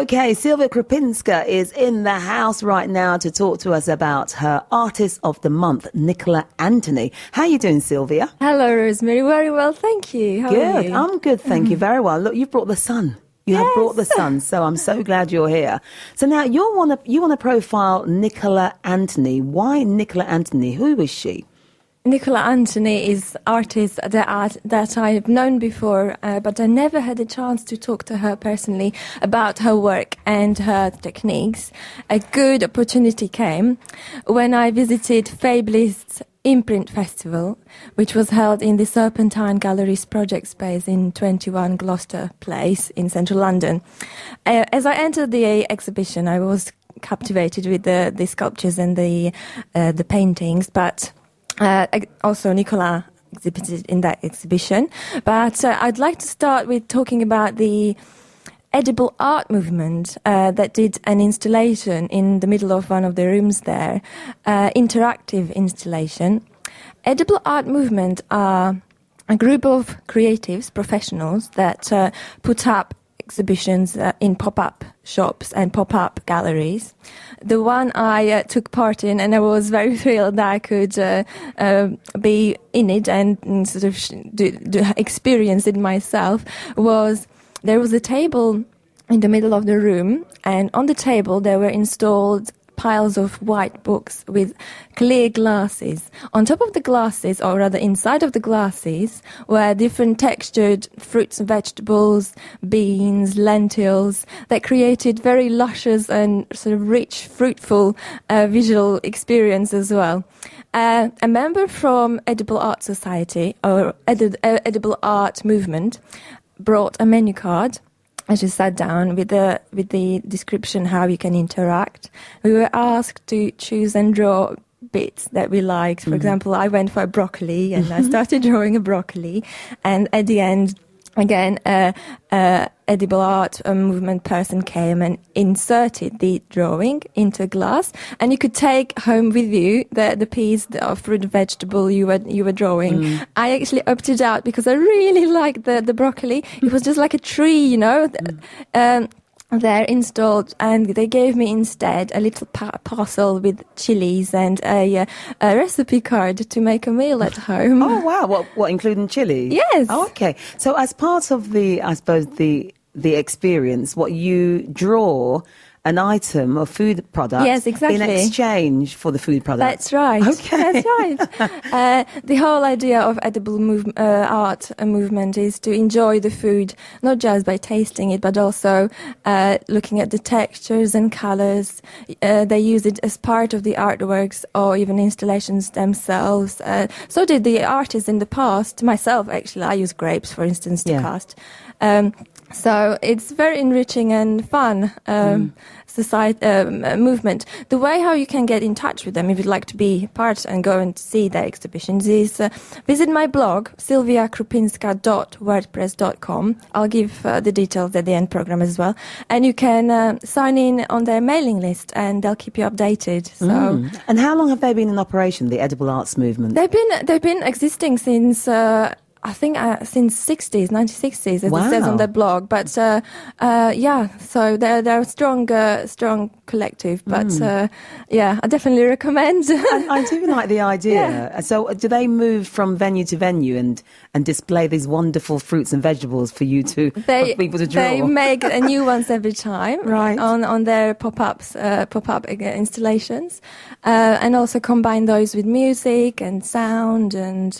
Okay, Silvia Krupinska is in the house right now to talk to us about her Artist of the Month, Nicola Anthony. How are you doing, Silvia? Hello, Rosemary. Very well, thank you. How are you? I'm good, thank you. Very well. Look, you've brought the sun. You have brought the sun, so I'm so glad you're here. So now you want to profile Nicola Anthony. Why Nicola Anthony? Who is she? Nicola Anthony is artist that I've known before, but I never had a chance to talk to her personally about her work and her techniques. A good opportunity came when I visited Fabulist's Imprint Festival, which was held in the Serpentine Gallery's project space in 21 Gloucester Place in central London. As I entered the exhibition, I was captivated with the sculptures and the paintings, but also Nicola exhibited in that exhibition. But I'd like to start with talking about the edible art movement that did an installation in the middle of one of the rooms there, interactive installation. Edible art movement are a group of creatives, professionals that put up exhibitions in pop-up shops and pop-up galleries. The one I took part in, and I was very thrilled that I could be in it and sort of experience it myself, there was a table in the middle of the room, and on the table there were installed piles of white books with clear glasses. On top of the glasses, or rather inside of the glasses, were different textured fruits and vegetables, beans, lentils, that created very luscious and sort of rich, fruitful visual experience as well. A member from Edible Art Society, or Edible Art Movement, brought a menu card. I just sat down with the description how you can interact. We were asked to choose and draw bits that we liked. For example, I went for a broccoli and I started drawing a broccoli. And at the end, again, edible art movement person came and inserted the drawing into a glass, and you could take home with you the piece of fruit and vegetable you were drawing. I actually opted out because I really liked the broccoli. It was just like a tree, you know. There installed, and they gave me instead a little parcel with chilies and a recipe card to make a meal at home. Oh wow! What including chili? Yes. Oh, okay. So as part of the experience, what you draw an item of food product, yes, exactly, in exchange for the food product. That's right. Okay. That's right. The whole idea of edible art movement is to enjoy the food, not just by tasting it, but also looking at the textures and colors. They use it as part of the artworks or even installations themselves. So did the artists in the past. Myself, actually, I use grapes, for instance, to cast. So it's very enriching and fun movement. The way how you can get in touch with them, if you'd like to be part and go and see their exhibitions, is visit my blog, silviakrupinska.wordpress.com. I'll give the details at the end program as well. And you can sign in on their mailing list and they'll keep you updated. So, And how long have they been in operation, the edible arts movement? They've been existing since... I think since 1960s, as it says on their blog. But so they're a strong collective. But I definitely recommend. I do like the idea. Yeah. So do they move from venue to venue and display these wonderful fruits and vegetables for you for people to draw? They make new ones every time, right? On their pop-up installations, and also combine those with music and sound and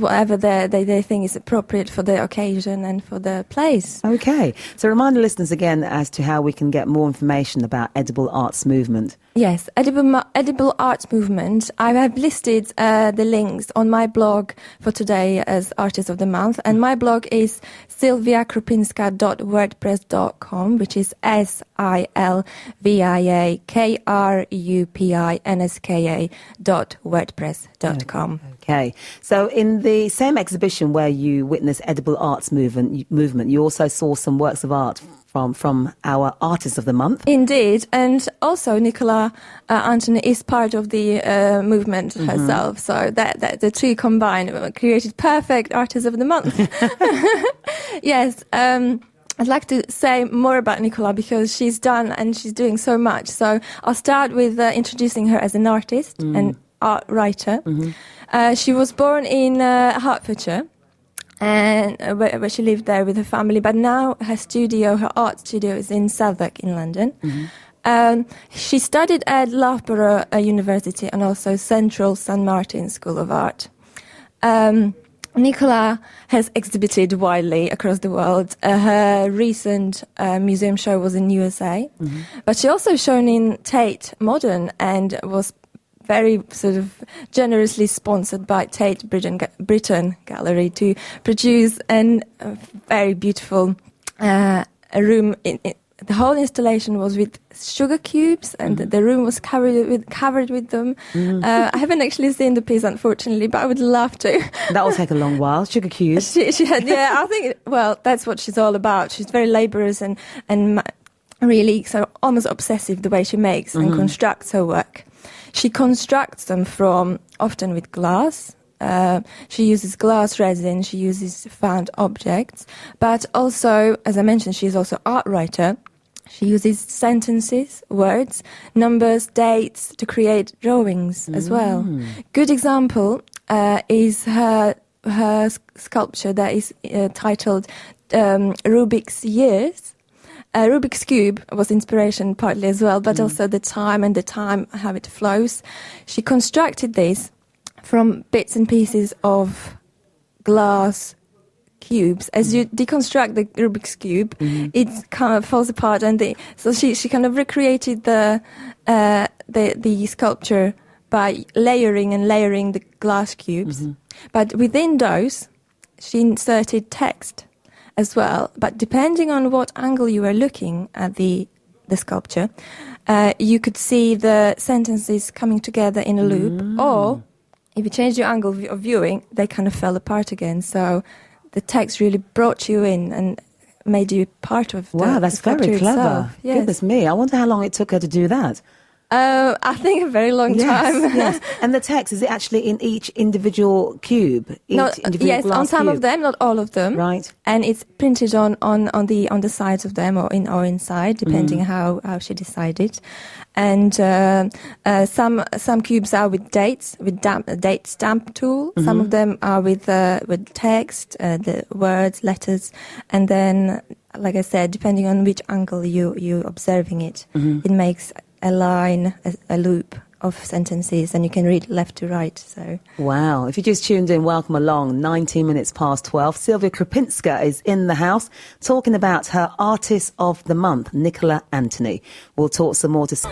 whatever they think is appropriate for the occasion and for the place. Okay. So remind the listeners again as to how we can get more information about Edible Arts Movement. Yes, Edible Arts Movement. I have listed the links on my blog for today as Artist of the Month. And my blog is silviakrupinska.wordpress.com, which is silviakrupinska.wordpress.com. Okay. So in the same exhibition where you witnessed Edible Arts movement, you also saw some works of art from our Artist of the Month. Indeed. And also Nicola Anthony is part of the movement herself. So that the two combined created perfect Artist of the Month. Yes. I'd like to say more about Nicola because she's done and she's doing so much. So I'll start with introducing her as an artist and art writer. She was born in Hertfordshire, and where she lived there with her family. But now her art studio, is in Southwark in London. She studied at Loughborough University and also Central St Martin's School of Art. Nicola has exhibited widely across the world. Her recent museum show was in USA, but she also shown in Tate Modern and was very sort of generously sponsored by Tate Britain Gallery to produce a very beautiful room. The whole installation was with sugar cubes, and the room was covered with them. I haven't actually seen the piece, unfortunately, but I would love to. That will take a long while. Sugar cubes. She had, I think. That's what she's all about. She's very laborious and really so almost obsessive the way she makes and constructs her work. She constructs them often with glass. She uses glass resin. She uses found objects, but also, as I mentioned, she's also art writer. She uses sentences, words, numbers, dates to create drawings as well. Good example is her sculpture that is titled Rubik's Years. Rubik's Cube was inspiration partly as well, but also the time how it flows. She constructed this from bits and pieces of glass cubes. As you deconstruct the Rubik's Cube, it kind of falls apart, and so she kind of recreated the sculpture by layering the glass cubes. But within those, she inserted text as well. But depending on what angle you were looking at the sculpture, you could see the sentences coming together in a loop, or if you changed your angle of viewing, they kind of fell apart again. So the text really brought you in and made you part of that's the very clever. itself. Yes. Goodness me. I wonder how long it took her to do that. I think a very long time. Yes. And the text, is it actually in each individual cube? Yes, on some of them, not all of them. Right. And it's printed on the sides of them or inside, depending how she decided. And some cubes are with dates, with date stamp tool. Some of them are with text, the words, letters, and then, like I said, depending on which angle you're observing it, it makes a line, a loop of sentences, and you can read left to right. So wow. If you just tuned in, welcome along. 19 minutes past 12. Silvia Krupinska is in the house talking about her Artist of the Month, Nicola Anthony. We'll talk some more to...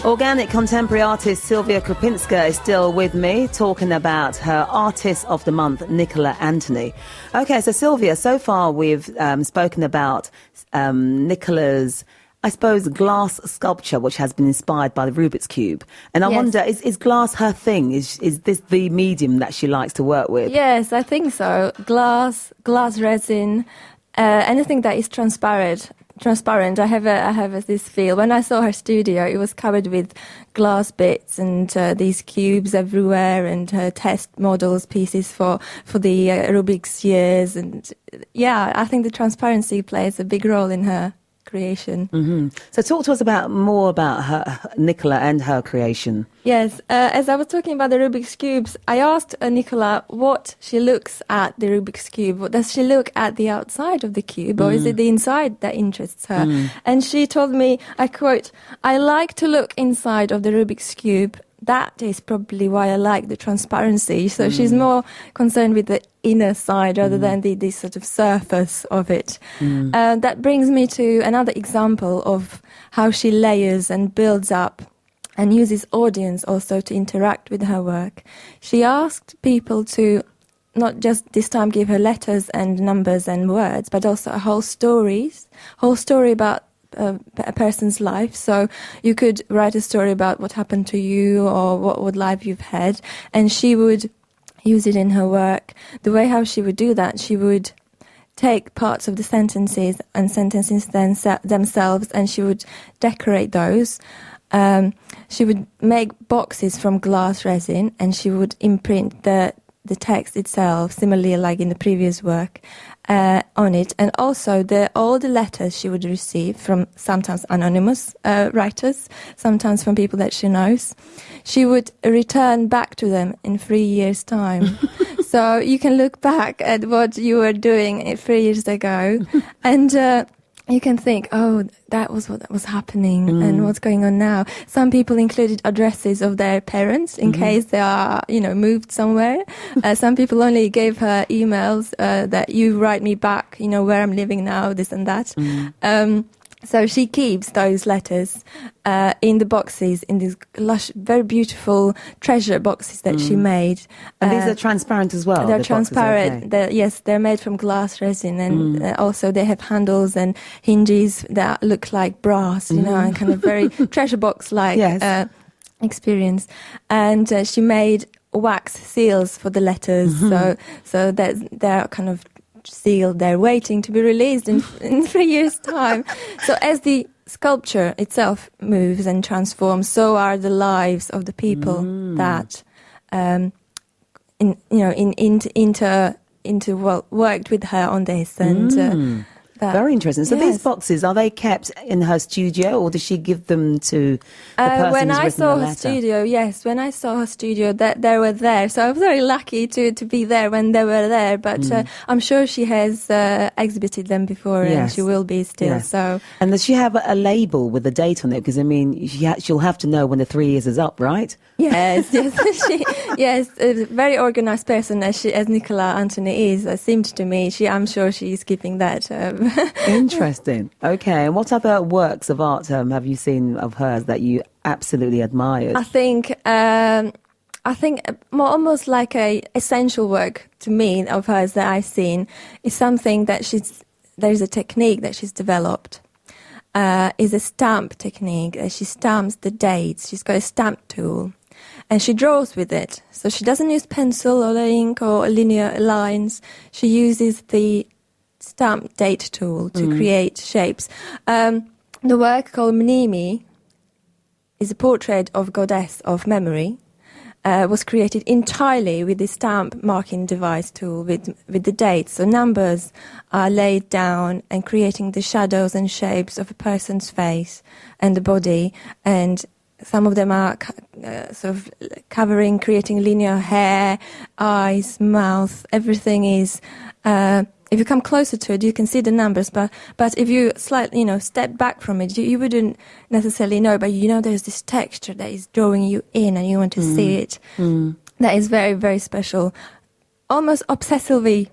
Organic contemporary artist Silvia Krupinska is still with me talking about her Artist of the Month, Nicola Anthony. Okay, so Silvia, so far we've spoken about Nicola's, I suppose, glass sculpture, which has been inspired by the Rubik's Cube. And I wonder, is glass her thing? Is this the medium that she likes to work with? Yes, I think so. Glass resin, anything that is transparent. I have this feel. When I saw her studio, it was covered with glass bits and these cubes everywhere, and her test models pieces for the Rubik's Years. And I think the transparency plays a big role in her creation. So talk to us more about her, Nicola, and her creation. Yes, as I was talking about the Rubik's Cubes, I asked Nicola what she looks at the Rubik's Cube. Does she look at the outside of the cube, or is it the inside that interests her? And she told me, I quote, "I like to look inside of the Rubik's Cube. That is probably why I like the transparency." So she's more concerned with the inner side rather than the sort of surface of it. That brings me to another example of how she layers and builds up and uses audience also to interact with her work. She asked people to not just this time give her letters and numbers and words, but also a whole story about a person's life. So you could write a story about what happened to you or what life you've had, and she would use it in her work. The way how she would do that, she would take parts of the sentences themselves, and she would decorate those. She would make boxes from glass resin, and she would imprint the text itself, similarly like in the previous work. on it, and also all the letters she would receive from sometimes anonymous writers, sometimes from people that she knows, she would return back to them in 3 years' time. So you can look back at what you were doing 3 years ago, and you can think, oh, that was what was happening and what's going on now. Some people included addresses of their parents in case they are, moved somewhere. Some people only gave her emails that you write me back, where I'm living now, this and that. So she keeps those letters in the boxes, in these lush, very beautiful treasure boxes that she made. And these are transparent as well? They're transparent. Okay. Yes, they're made from glass resin, and also they have handles and hinges that look like brass, and kind of very treasure box-like experience. And she made wax seals for the letters, so that they're kind of sealed, they're waiting to be released in 3 years' time. So as the sculpture itself moves and transforms, so are the lives of the people that worked with her on this. And very interesting. So these boxes, are they kept in her studio, or does she give them to the person when who's I written saw the her letter? studio, yes, when I saw her studio, that they were there. So I was very lucky to be there when they were there. But I'm sure she has exhibited them before, and she will be still. Yes. So, and does she have a label with a date on it? Because she'll have to know when the 3 years is up, right? Yes, yes, a very organised person as Nicola Anthony is. It seemed to me. I'm sure she's keeping that. Interesting. Okay, and what other works of art have you seen of hers that you absolutely admired? I think almost like a essential work to me of hers that I've seen is something that there's a technique that she's developed. Is a stamp technique. She stamps the dates. She's got a stamp tool, and she draws with it. So she doesn't use pencil or ink or linear lines. She uses the stamp date tool to create shapes. The work called Mneme is a portrait of goddess of memory. Was created entirely with the stamp marking device tool with the dates. So numbers are laid down and creating the shadows and shapes of a person's face and the body, and some of them are sort of creating linear hair, eyes, mouth. Everything is. If you come closer to it, you can see the numbers, but if you slightly, step back from it, you wouldn't necessarily know, but there's this texture that is drawing you in and you want to see it. That is very, very special. Almost obsessively,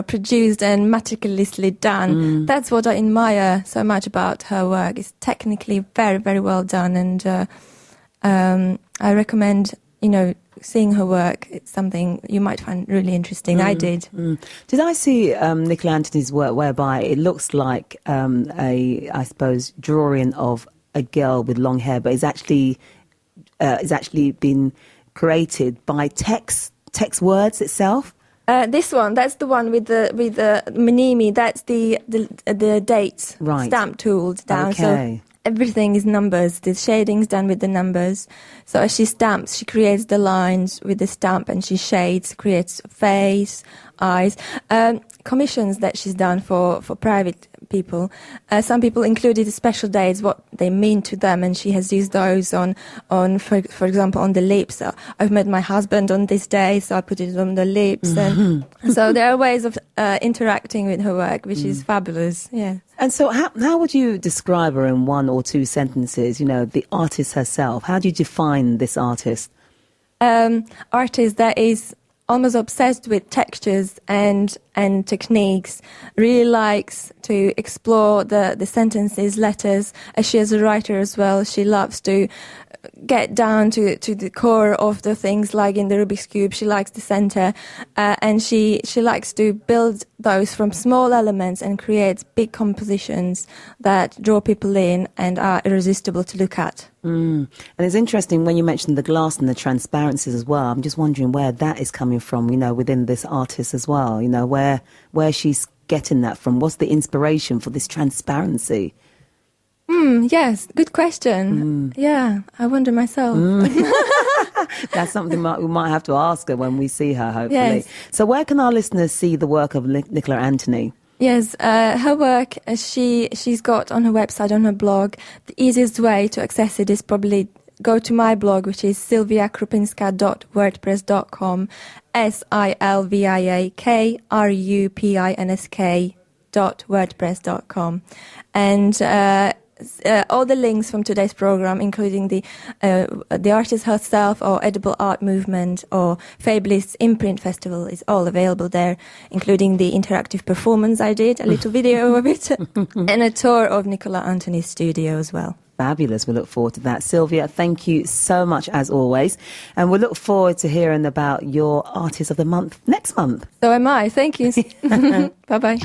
produced and meticulously done. That's what I admire so much about her work. It's technically very, very well done, and I recommend, seeing her work. It's something you might find really interesting. I did. Did I see Nicola Anthony's work whereby it looks like I suppose, drawing of a girl with long hair, but it's actually been created by text words itself? This one, that's the one with the Mneme. That's the dates stamp tool down. Okay. So everything is numbers. The shading's done with the numbers. So as she stamps, she creates the lines with the stamp, and she shades, creates face, eyes. Commissions that she's done for private people. Some people included special dates, what they mean to them, and she has used those on for example, on the lips. I've met my husband on this day, so I put it on the lips. And so there are ways of interacting with her work, which is fabulous. Yeah. And so how would you describe her in one or two sentences, the artist herself? How do you define this artist? Artist that is almost obsessed with textures and techniques, really likes to explore the sentences, letters. As she is a writer as well, she loves to get down to the core of the things, like in the Rubik's Cube. She likes the center, and she likes to build those from small elements and create big compositions that draw people in and are irresistible to look at. And it's interesting when you mentioned the glass and the transparencies as well. I'm just wondering where that is coming from, within this artist as well, where she's getting that from. What's the inspiration for this transparency? Yes, good question. Yeah, I wonder myself. That's something we might have to ask her when we see her, hopefully. Yes. So where can our listeners see the work of Nicola Anthony? Yes, her work, she's got on her website, on her blog. The easiest way to access it is probably go to my blog, which is silviakrupinska.wordpress.com, silviakrupinsk.wordpress.com. And all the links from today's program, including the artist herself, or Edible Art Movement, or Fabulous Imprint Festival, is all available there, including the interactive performance I did, a little video of it, and a tour of Nicola Anthony's studio as well. Fabulous. We look forward to that. Silvia, thank you so much as always. And we look forward to hearing about your Artist of the Month next month. So am I. Thank you. Bye-bye.